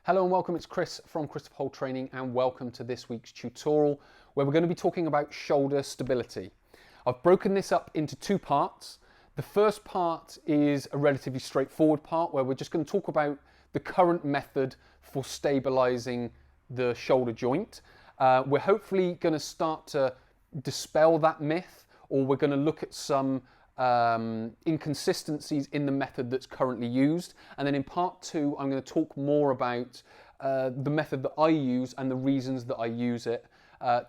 Hello and welcome, it's Chris from Christopher Holt Training and welcome to this week's tutorial where we're going to be talking about shoulder stability. I've broken this up into two parts. The first part is a relatively straightforward part where we're just going to talk about the current method for stabilising the shoulder joint. We're hopefully going to start to dispel that myth, or we're going to look at some inconsistencies in the method that's currently used, and then in part two I'm going to talk more about the method that I use and the reasons that I use it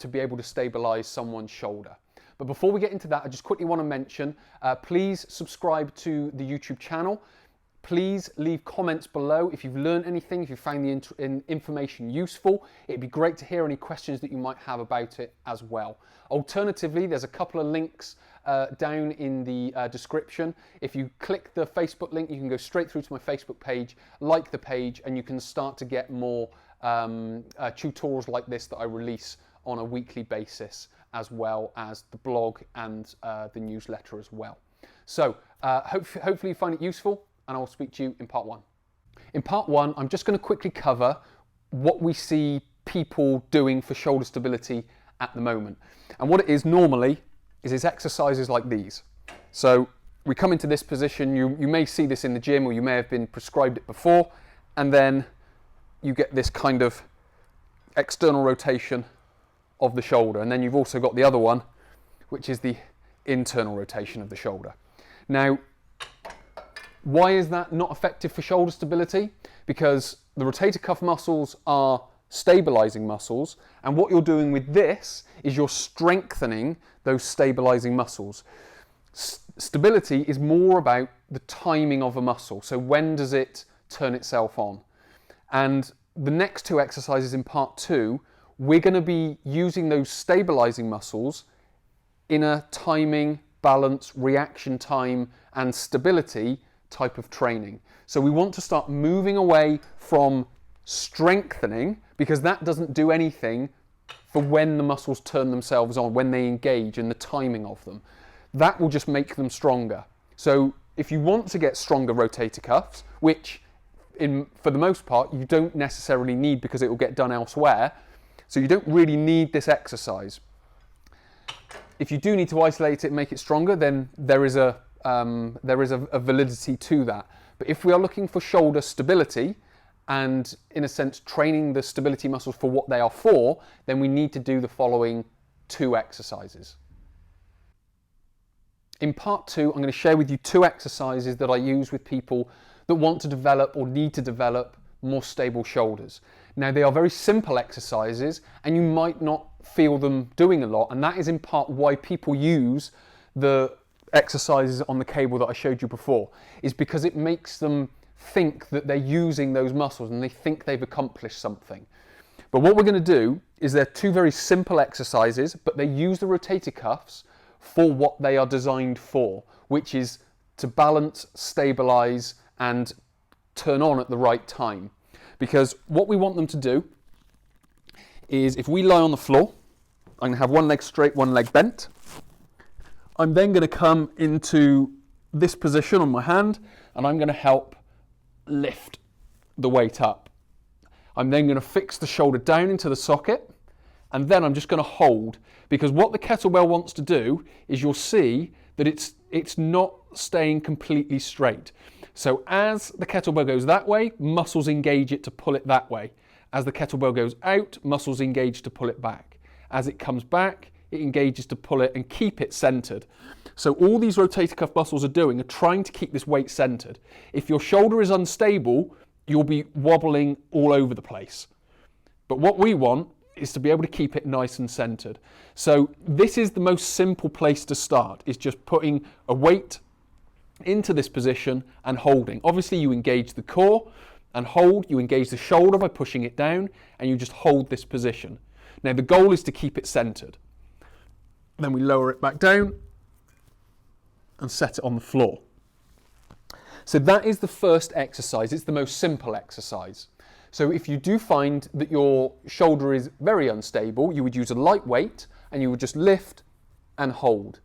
to be able to stabilize someone's shoulder. But before we get into that, I just quickly want to mention, please subscribe to the YouTube channel. Please leave comments below if you've learned anything, if you found the information useful. It'd be great to hear any questions that you might have about it as well. Alternatively, there's a couple of links down in the description. If you click the Facebook link, you can go straight through to my Facebook page, like the page, and you can start to get more tutorials like this that I release on a weekly basis, as well as the blog and the newsletter as well. So hopefully you find it useful, and I'll speak to you in part one. In part one, I'm just going to quickly cover what we see people doing for shoulder stability at the moment. And what it is normally is it's exercises like these. So we come into this position, you may see this in the gym, or you may have been prescribed it before, and then you get this kind of external rotation of the shoulder. And then you've also got the other one, which is the internal rotation of the shoulder. Now, why is that not effective for shoulder stability? Because the rotator cuff muscles are stabilizing muscles, and what you're doing with this is you're strengthening those stabilizing muscles. Stability is more about the timing of a muscle. So when does it turn itself on? And the next two exercises in part two, we're going to be using those stabilizing muscles in a timing, balance, reaction time, and stability type of training. So we want to start moving away from strengthening, because that doesn't do anything for when the muscles turn themselves on, when they engage, and the timing of them. That will just make them stronger. So if you want to get stronger rotator cuffs, which for the most part you don't necessarily need because it will get done elsewhere, so you don't really need this exercise. If you do need to isolate it and make it stronger, then there is a validity to that. But if we are looking for shoulder stability and, in a sense, training the stability muscles for what they are for, then we need to do the following two exercises. In part two, I'm going to share with you two exercises that I use with people that want to develop or need to develop more stable shoulders. Now, they are very simple exercises and you might not feel them doing a lot, and that is in part why people use the exercises on the cable that I showed you before, is because it makes them think that they're using those muscles and they think they've accomplished something. But what we're going to do is they're two very simple exercises, but they use the rotator cuffs for what they are designed for, which is to balance, stabilize, and turn on at the right time. Because what we want them to do is, if we lie on the floor, I'm going to have one leg straight, one leg bent. I'm then going to come into this position on my hand, and I'm going to help lift the weight up. I'm then going to fix the shoulder down into the socket, and then I'm just going to hold, because what the kettlebell wants to do is, you'll see that it's not staying completely straight. So as the kettlebell goes that way, muscles engage it to pull it that way. As the kettlebell goes out, muscles engage to pull it back. As it comes back, it engages to pull it and keep it centered. So all these rotator cuff muscles are doing are trying to keep this weight centered. If your shoulder is unstable, you'll be wobbling all over the place. But what we want is to be able to keep it nice and centered. So this is the most simple place to start, is just putting a weight into this position and holding. Obviously you engage the core and hold, you engage the shoulder by pushing it down, and you just hold this position. Now the goal is to keep it centered. Then we lower it back down and set it on the floor. So that is the first exercise. It's the most simple exercise. So if you do find that your shoulder is very unstable, you would use a light weight and you would just lift and hold.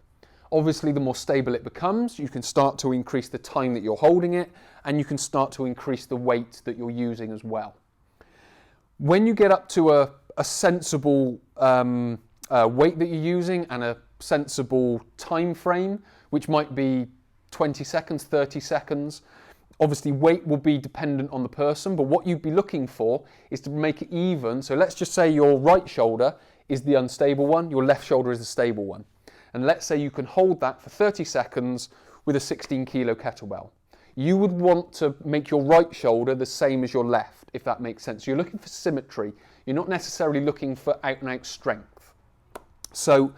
Obviously, the more stable it becomes, you can start to increase the time that you're holding it, and you can start to increase the weight that you're using as well. When you get up to a sensible weight that you're using and a sensible time frame, which might be 20 seconds, 30 seconds, obviously weight will be dependent on the person, but what you'd be looking for is to make it even. So let's just say your right shoulder is the unstable one, your left shoulder is the stable one. And let's say you can hold that for 30 seconds with a 16 kilo kettlebell. You would want to make your right shoulder the same as your left, if that makes sense. You're looking for symmetry. You're not necessarily looking for out and out strength. So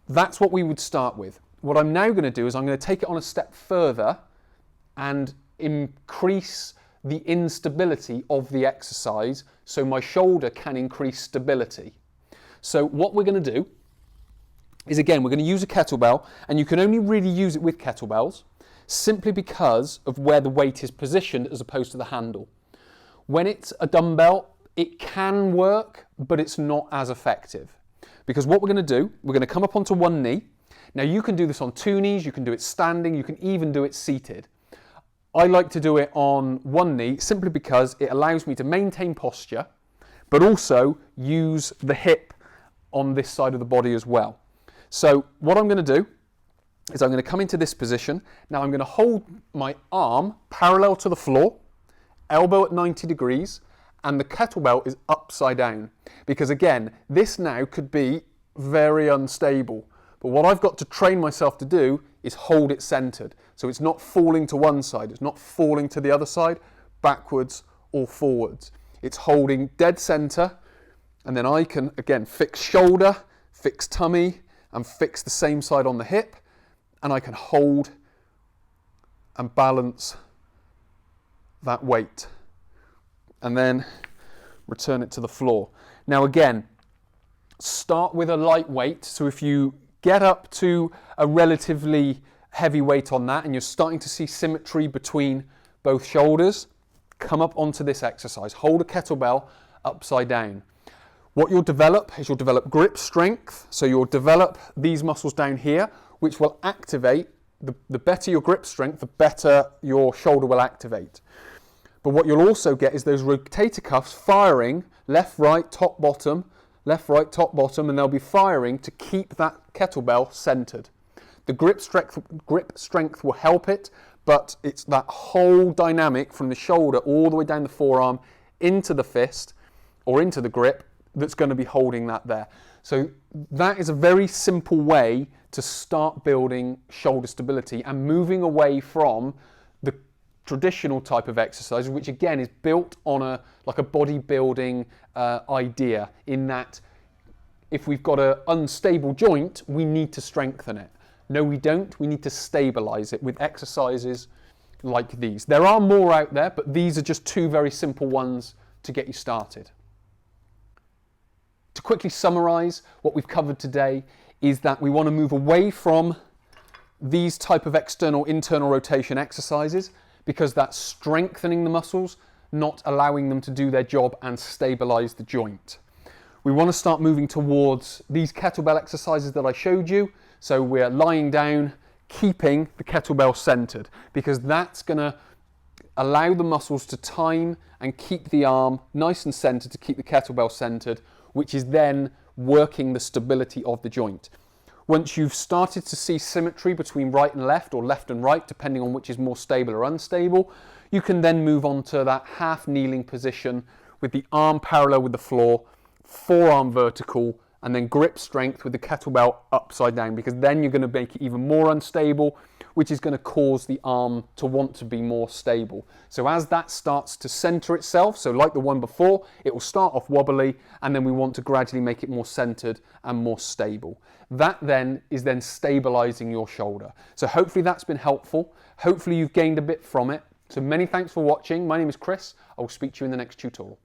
that's what we would start with. What I'm now going to do is I'm going to take it on a step further and increase the instability of the exercise so my shoulder can increase stability. So what we're going to do is, again, we're going to use a kettlebell, and you can only really use it with kettlebells simply because of where the weight is positioned as opposed to the handle. When it's a dumbbell, it can work, but it's not as effective. Because what we're going to do, we're going to come up onto one knee. Now you can do this on two knees, you can do it standing, you can even do it seated. I like to do it on one knee simply because it allows me to maintain posture, but also use the hip on this side of the body as well. So what I'm going to do is I'm going to come into this position. Now I'm going to hold my arm parallel to the floor, elbow at 90 degrees, and the kettlebell is upside down. Because again, this now could be very unstable. But what I've got to train myself to do is hold it centered. So it's not falling to one side, it's not falling to the other side, backwards or forwards. It's holding dead center, and then I can, again, fix shoulder, fix tummy, and fix the same side on the hip, and I can hold and balance that weight, and then return it to the floor. Now again, start with a light weight. So if you get up to a relatively heavy weight on that and you're starting to see symmetry between both shoulders, come up onto this exercise. Hold a kettlebell upside down. What you'll develop is you'll develop grip strength. So you'll develop these muscles down here, which will activate. The better your grip strength, the better your shoulder will activate. But what you'll also get is those rotator cuffs firing left, right, top, bottom, left, right, top, bottom, and they'll be firing to keep that kettlebell centered. The grip strength will help it, but it's that whole dynamic from the shoulder all the way down the forearm into the fist or into the grip that's going to be holding that there. So that is a very simple way to start building shoulder stability and moving away from the traditional type of exercise, which again is built on a bodybuilding idea, in that if we've got an unstable joint, we need to strengthen it. No, we don't. We need to stabilize it with exercises like these. There are more out there, but these are just two very simple ones to get you started. To quickly summarize what we've covered today is that we want to move away from these type of external-internal rotation exercises because that's strengthening the muscles, not allowing them to do their job and stabilize the joint. We want to start moving towards these kettlebell exercises that I showed you. So we're lying down, keeping the kettlebell centered, because that's going to allow the muscles to time and keep the arm nice and centered to keep the kettlebell centered, which is then working the stability of the joint. Once you've started to see symmetry between right and left, or left and right, depending on which is more stable or unstable, you can then move on to that half kneeling position with the arm parallel with the floor, forearm vertical, and then grip strength with the kettlebell upside down, because then you're going to make it even more unstable, which is going to cause the arm to want to be more stable. So as that starts to center itself, so like the one before, it will start off wobbly, and then we want to gradually make it more centered and more stable. That then is then stabilizing your shoulder. So hopefully that's been helpful. Hopefully you've gained a bit from it. So many thanks for watching. My name is Chris. I will speak to you in the next tutorial.